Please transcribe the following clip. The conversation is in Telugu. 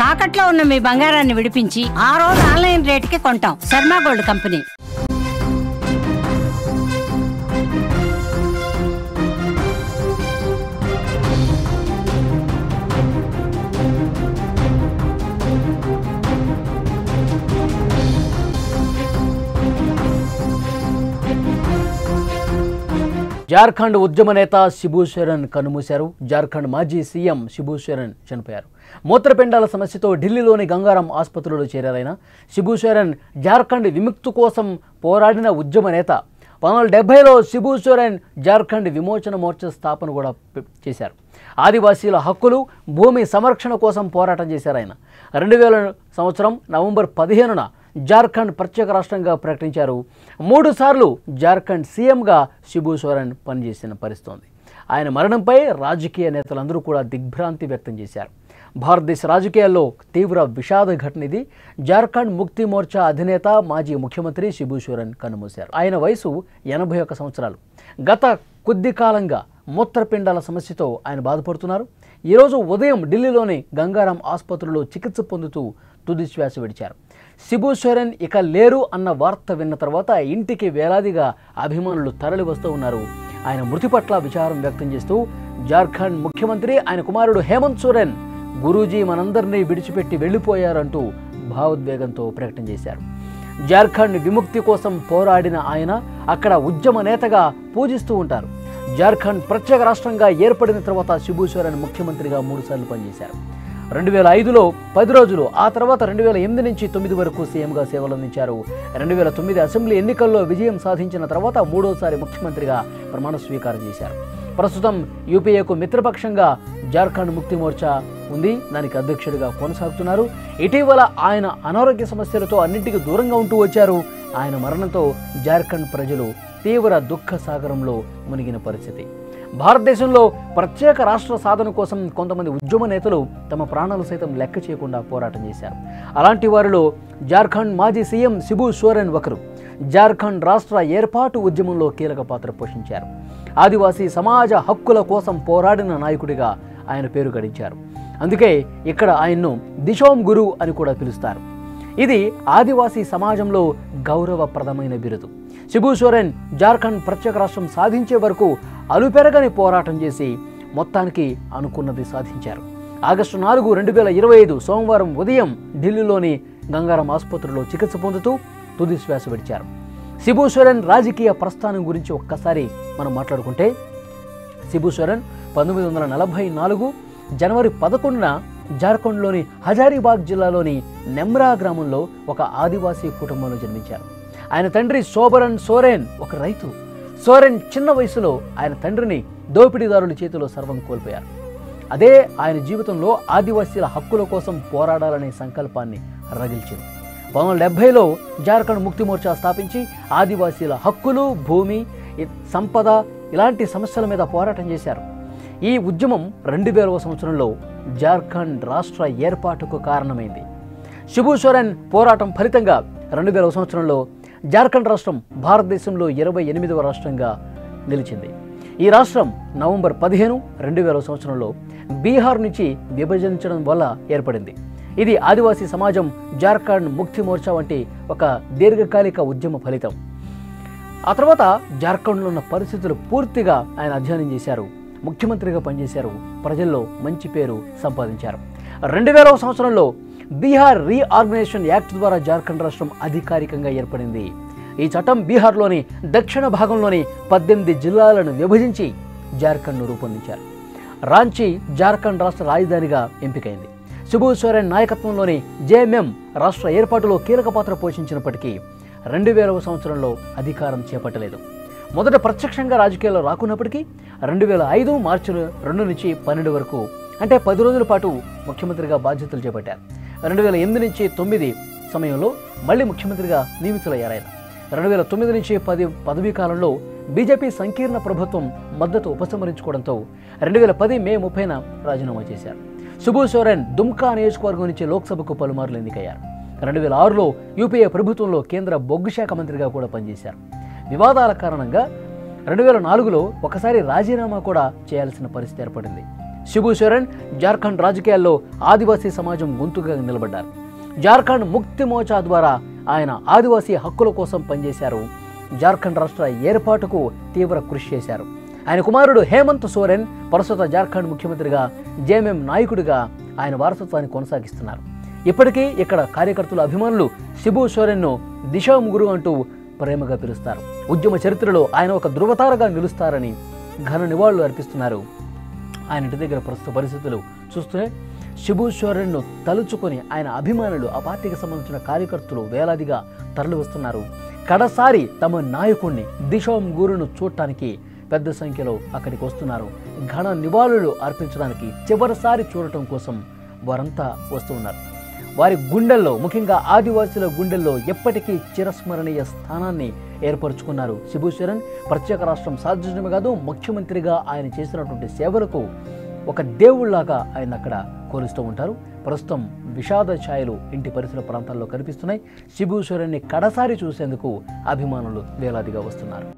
తాకట్లో ఉన్న మీ బంగారాన్ని విడిపించి ఆ రోజు ఆన్లైన్ రేటుకి కొంటాం. Sharma gold company. జార్ఖండ్ ఉద్యమ నేత శిబు సోరెన్ కన్నుమూశారు. జార్ఖండ్ మాజీ సీఎం శిబు సోరెన్ చనిపోయారు. మూత్రపిండాల సమస్యతో ఢిల్లీలోని గంగారాం ఆసుపత్రిలో చేరారైన శిబు సోరెన్ జార్ఖండ్ విముక్తి కోసం పోరాడిన ఉద్యమ నేత. 1970లో శిబు సోరెన్ జార్ఖండ్ విమోచన మోర్చా స్థాపన కూడా చేశారు. ఆదివాసీల హక్కులు, భూమి సంరక్షణ కోసం పోరాటం చేశారు ఆయన. 2000 సంవత్సరం నవంబర్ 15న జార్ఖండ్ ప్రత్యేక రాష్ట్రంగా ప్రకటించారు. 3 సార్లు జార్ఖండ్ సీఎంగా శిబు సోరెన్ పనిచేసిన పరిస్థితి. ఆయన మరణంపై రాజకీయ నేతలందరూ కూడా దిగ్భ్రాంతి వ్యక్తం చేశారు. భారతదేశ రాజకీయాల్లో తీవ్ర విషాద ఘటన ఇది. జార్ఖండ్ ముక్తి మోర్చా అధినేత, మాజీ ముఖ్యమంత్రి శిబు సోరెన్ కన్నుమూశారు. ఆయన వయసు 81 సంవత్సరాలు. గత కొద్ది కాలంగా మూత్రపిండాల సమస్యతో ఆయన బాధపడుతున్నారు. ఈరోజు ఉదయం ఢిల్లీలోని గంగారాం ఆసుపత్రిలో చికిత్స పొందుతూ తుది శ్వాస విడిచారు. శిబు సోరెన్ ఇక లేరు అన్న వార్త విన్న తర్వాత ఇంటికి వేలాదిగా అభిమానులు తరలి వస్తూ ఉన్నారు. ఆయన మృతి పట్ల విచారం వ్యక్తం చేస్తూ జార్ఖండ్ ముఖ్యమంత్రి, ఆయన కుమారుడు హేమంత్ సోరెన్, గురూజీ మనందరినీ విడిచిపెట్టి వెళ్ళిపోయారంటూ భావోద్వేగంతో ప్రకటన చేశారు. జార్ఖండ్ విముక్తి కోసం పోరాడిన ఆయన అక్కడ ఉద్యమ నేతగా పూజిస్తూ ఉంటారు. జార్ఖండ్ ప్రత్యేక రాష్ట్రంగా ఏర్పడిన తర్వాత శిబు సోరెన్ ముఖ్యమంత్రిగా 3 సార్లు పనిచేశారు. 2005లో 10 రోజులు, ఆ తర్వాత 2008 నుంచి 9 వరకు సీఎంగా సేవలందించారు. 2009 అసెంబ్లీ ఎన్నికల్లో విజయం సాధించిన తర్వాత 3వసారి ముఖ్యమంత్రిగా ప్రమాణ స్వీకారం చేశారు. ప్రస్తుతం యూపీఏకు మిత్రపక్షంగా జార్ఖండ్ ముక్తి మోర్చా ఉంది. దానికి అధ్యక్షుడిగా కొనసాగుతున్నారు. ఇటీవల ఆయన అనారోగ్య సమస్యలతో అన్నింటికి దూరంగా ఉంటూ వచ్చారు. ఆయన మరణంతో జార్ఖండ్ ప్రజలు తీవ్ర దుఃఖ సాగరంలో మునిగిన పరిస్థితి. భారతదేశంలో ప్రత్యేక రాష్ట్ర సాధన కోసం కొంతమంది ఉద్యమ నేతలు తమ ప్రాణాలు సైతం లెక్క చేయకుండా పోరాటం చేశారు. అలాంటి వారిలో జార్ఖండ్ మాజీ సీఎం శిబు సోరెన్ ఒకరు. జార్ఖండ్ రాష్ట్ర ఏర్పాటు ఉద్యమంలో కీలక పాత్ర పోషించారు. ఆదివాసీ సమాజ హక్కుల కోసం పోరాడిన నాయకుడిగా ఆయన పేరు గడించారు. అందుకే ఇక్కడ ఆయన్ను దిశోం గురు అని కూడా పిలుస్తారు. ఇది ఆదివాసీ సమాజంలో గౌరవప్రదమైన బిరుదు. శిబు సోరెన్ జార్ఖండ్ ప్రత్యేక రాష్ట్రం సాధించే వరకు అలుపెరగని పోరాటం చేసి మొత్తానికి అనుకున్నది సాధించారు. ఆగస్టు 4, 2025 సోమవారం ఉదయం ఢిల్లీలోని గంగారాం ఆసుపత్రిలో చికిత్స పొందుతూ తుది శ్వాస విడిచారు. శిబు సోరెన్ రాజకీయ ప్రస్థానం గురించి ఒక్కసారి మనం మాట్లాడుకుంటే, శిబు సోరెన్ 1944 జనవరి 11న జార్ఖండ్లోని హజారీబాగ్ జిల్లాలోని నెమ్రా గ్రామంలో ఒక ఆదివాసీ కుటుంబంలో జన్మించారు. ఆయన తండ్రి సోబరన్ సోరెన్ ఒక రైతు. సోరెన్ చిన్న వయసులో ఆయన తండ్రిని దోపిడీదారుల చేతిలో సర్వం కోల్పోయారు. అదే ఆయన జీవితంలో ఆదివాసీల హక్కుల కోసం పోరాడాలనే సంకల్పాన్ని రగిల్చింది. 1970లో జార్ఖండ్ ముక్తి మోర్చా స్థాపించి ఆదివాసీల హక్కులు, భూమి, సంపద ఇలాంటి సమస్యల మీద పోరాటం చేశారు. ఈ ఉద్యమం 2000వ సంవత్సరంలో జార్ఖండ్ రాష్ట్ర ఏర్పాటుకు కారణమైంది. శిబు సోరెన్ పోరాటం ఫలితంగా 2000వ సంవత్సరంలో జార్ఖండ్ రాష్ట్రం భారతదేశంలో 28వ రాష్ట్రంగా నిలిచింది. ఈ రాష్ట్రం నవంబర్ 15, 2000వ సంవత్సరంలో బీహార్ నుంచి విభజించడం వల్ల ఏర్పడింది. ఇది ఆదివాసీ సమాజం, జార్ఖండ్ ముక్తి మోర్చా వంటి ఒక దీర్ఘకాలిక ఉద్యమ ఫలితం. ఆ తర్వాత జార్ఖండ్లో ఉన్న పరిస్థితులు పూర్తిగా ఆయన అధ్యయనం చేశారు. ముఖ్యమంత్రిగా పనిచేశారు. ప్రజల్లో మంచి పేరు సంపాదించారు. 2000వ సంవత్సరంలో బీహార్ రీఆర్గనైజేషన్ యాక్ట్ ద్వారా జార్ఖండ్ రాష్ట్రం అధికారికంగా ఏర్పడింది. ఈ చట్టం బీహార్లోని దక్షిణ భాగంలోని 18 జిల్లాలను విభజించి జార్ఖండ్ను రూపొందించారు. రాంచీ జార్ఖండ్ రాష్ట్ర రాజధానిగా ఎంపికైంది. శిబు సోరెన్ నాయకత్వంలోని జేఎంఎం రాష్ట్ర ఏర్పాటులో కీలక పాత్ర పోషించినప్పటికీ 2000వ సంవత్సరంలో అధికారం చేపట్టలేదు. మొదట ప్రత్యక్షంగా రాజకీయాల్లో రాకున్నప్పటికీ 2005 మార్చి 2 నుంచి 12 వరకు, అంటే 10 రోజుల పాటు ముఖ్యమంత్రిగా బాధ్యతలు చేపట్టారు. 2008 నుంచి 9 సమయంలో మళ్ళీ ముఖ్యమంత్రిగా నియమితులయ్యారు. 2009 నుంచి 10 పదవీ కాలంలో బీజేపీ సంకీర్ణ ప్రభుత్వం మద్దతు ఉపసంహరించుకోవడంతో 2010 మే 30న రాజీనామా చేశారు. శిబు సోరెన్ దుమ్కా నియోజకవర్గం నుంచి లోక్సభకు పలుమార్లు ఎన్నికయ్యారు. 2006లో యూపీఏ ప్రభుత్వంలో కేంద్ర బొగ్గు శాఖ మంత్రిగా కూడా పనిచేశారు. వివాదాల కారణంగా 2004లో ఒకసారి రాజీనామా కూడా చేయాల్సిన పరిస్థితి ఏర్పడింది. శిబు సోరెన్ జార్ఖండ్ రాజకీయాల్లో ఆదివాసీ సమాజం గొంతుగా నిలబడ్డారు. జార్ఖండ్ ముక్తి మోర్చా ద్వారా ఆయన ఆదివాసీ హక్కుల కోసం పనిచేశారు. జార్ఖండ్ రాష్ట్ర ఏర్పాటుకు తీవ్ర కృషి చేశారు. ఆయన కుమారుడు హేమంత్ సోరెన్ ప్రస్తుత జార్ఖండ్ ముఖ్యమంత్రిగా, జేఎంఎం నాయకుడిగా ఆయన వారసత్వాన్ని కొనసాగిస్తున్నారు. ఇప్పటికీ ఇక్కడ కార్యకర్తల అభిమానులు శిబు సోరెన్ను దిశాం గురు అంటూ ప్రేమగా పిలుస్తారు. ఉద్యమ చరిత్రలో ఆయన ఒక ధృవతారగా నిలుస్తారని ఘన నివాళులు అర్పిస్తున్నారు. ఆయన ఇంటి దగ్గర ప్రస్తుత పరిస్థితులు చూస్తూనే శిబు సోరెన్ను తలుచుకొని ఆయన అభిమానులు, ఆ పార్టీకి సంబంధించిన కార్యకర్తలు వేలాదిగా తరలి వస్తున్నారు. కడసారి తమ నాయకుడిని దిశాం గురును చూడటానికి పెద్ద సంఖ్యలో అక్కడికి వస్తున్నారు. ఘన నివాళులు అర్పించడానికి, చివరిసారి చూడటం కోసం వారంతా వస్తూ ఉన్నారు. వారి గుండెల్లో, ముఖ్యంగా ఆదివాసీల గుండెల్లో ఎప్పటికీ చిరస్మరణీయ స్థానాన్ని ఏర్పరచుకున్నారు శిబు సోరెన్. ప్రత్యేక రాష్ట్రం సాధించడమే కాదు, ముఖ్యమంత్రిగా ఆయన చేసినటువంటి సేవలకు ఒక దేవుళ్లాగా ఆయన అక్కడ కొలుస్తూ ఉంటారు. ప్రస్తుతం విషాద ఛాయలు ఇంటి పరిసర ప్రాంతాల్లో కనిపిస్తున్నాయి. శిబు సోరెన్ని కడసారి చూసేందుకు అభిమానులు వేలాదిగా వస్తున్నారు.